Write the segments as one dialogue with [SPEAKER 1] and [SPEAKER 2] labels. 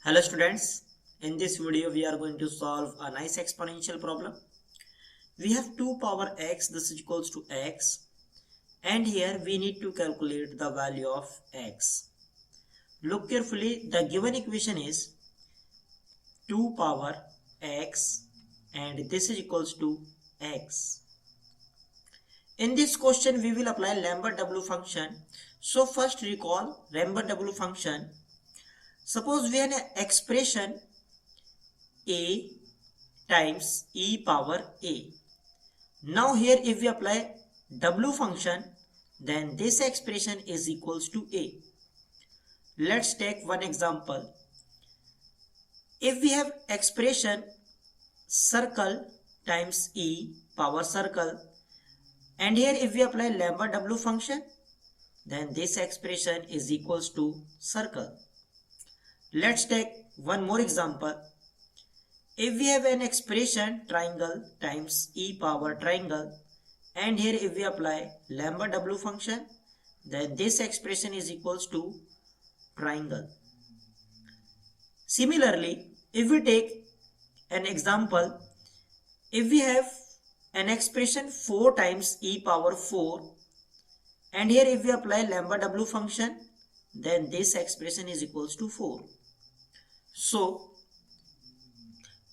[SPEAKER 1] Hello students, in this video we are going to solve a nice exponential problem. We have 2 power x, this is equals to x, and here we need to calculate the value of x. Look carefully, the given equation is 2 power x and this is equals to x. In this question we will apply Lambert-W function. So first recall Lambert-W function. Suppose we have an expression a times e power a. Now here if we apply w function, then this expression is equals to a. Let's take one example. If we have expression circle times e power circle, and here if we apply Lambert-W function, then this expression is equals to circle. Let's take one more example. If we have an expression triangle times e power triangle, and here if we apply Lambert-W function, then this expression is equals to triangle. Similarly, if we take an example, if we have an expression 4 times e power 4, and here if we apply Lambert-W function, then this expression is equals to 4. So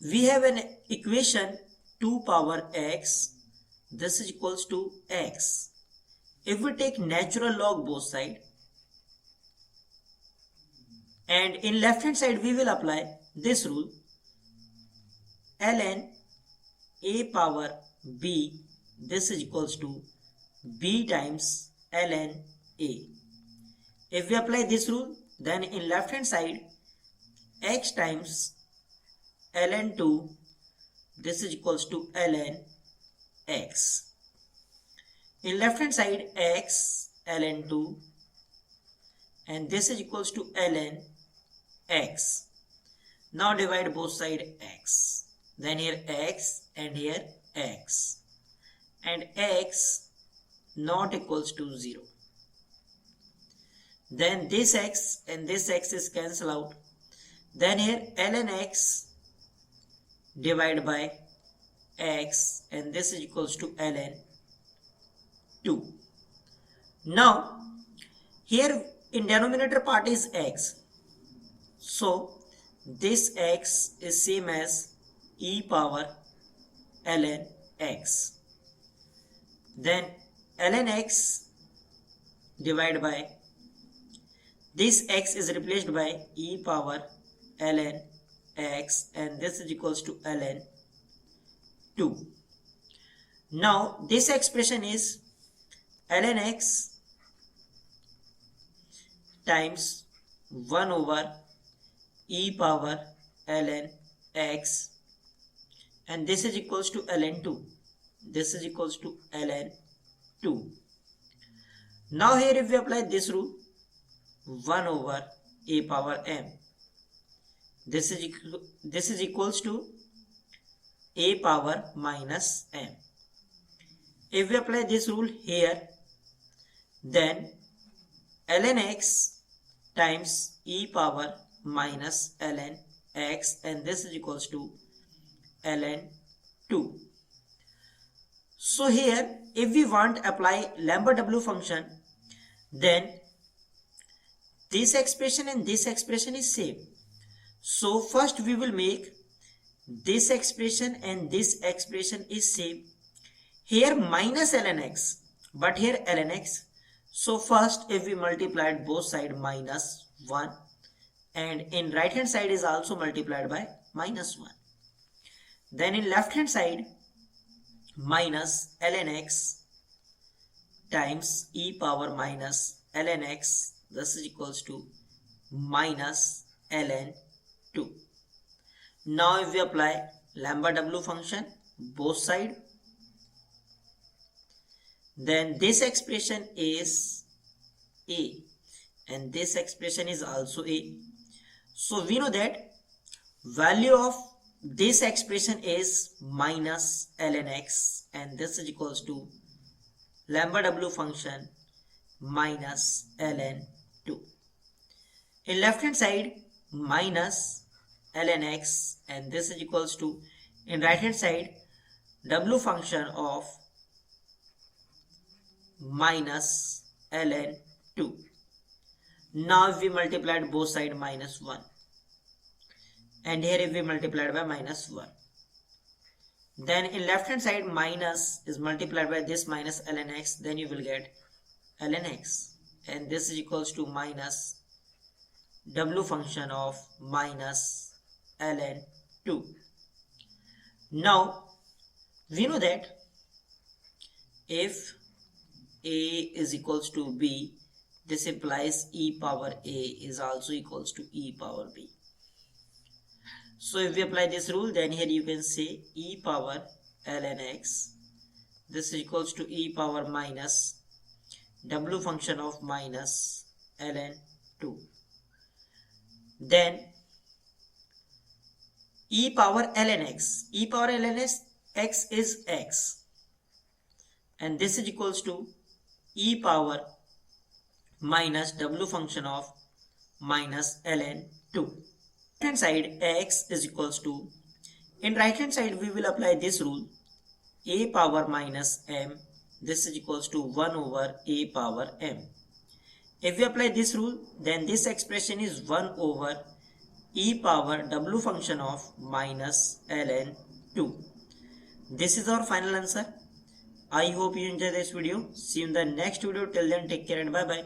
[SPEAKER 1] we have an equation 2 power x, this is equals to x. If we take natural log both sides, and in left hand side we will apply this rule, ln a power b, this is equals to b times ln a. If we apply this rule, then in left hand side x times ln 2, this is equals to ln x. In left hand side x ln 2, and this is equals to ln x. Now divide both side x, then here x and here x, and x not equals to 0. Then this x and this x is cancelled out. Then here ln x divided by x, and this is equals to ln 2. Now here in denominator part is x, so this x is same as e power ln x. Then ln x divided by this x is replaced by e power ln x, and this is equals to ln 2. Now this expression is ln x times 1 over e power ln x, and this is equals to ln 2. This is equals to ln 2. Now here if we apply this rule, 1 over a power m, this is equals to a power minus m. If we apply this rule here, then ln x times e power minus ln x, and this is equals to ln 2. So here if we want to apply Lambert-W function, then this expression and this expression is same. So first we will make this expression and this expression is same. Here minus ln x, but here ln x. So first if we multiplied both sides minus 1, and in right hand side is also multiplied by minus 1. Then in left hand side minus ln x times e power minus ln x, this is equals to minus ln 2. Now if we apply Lambert-W function both side, then this expression is a and this expression is also a. So we know that value of this expression is minus ln x, and this is equals to Lambert-W function minus ln 2. In left hand side minus ln x, and this is equals to, in right hand side, w function of minus ln 2. Now if we multiplied both side minus 1, and here if we multiplied by minus 1, then in left hand side minus is multiplied by this minus ln x, then you will get ln x, and this is equals to minus w function of minus ln 2. Now we know that if a is equals to b, this implies e power a is also equals to e power b. So if we apply this rule, then here you can say e power ln x, this is equals to e power minus w function of minus ln 2. Then e power ln x, e power ln x is x, and this is equals to e power minus w function of minus ln 2. Right hand side x is equals to, in right hand side we will apply this rule, a power minus m, this is equals to 1 over a power m. If we apply this rule, then this expression is 1 over e power w function of minus ln 2. This is our final answer. I hope you enjoy this video. See you in the next video. Till then, take care and bye bye.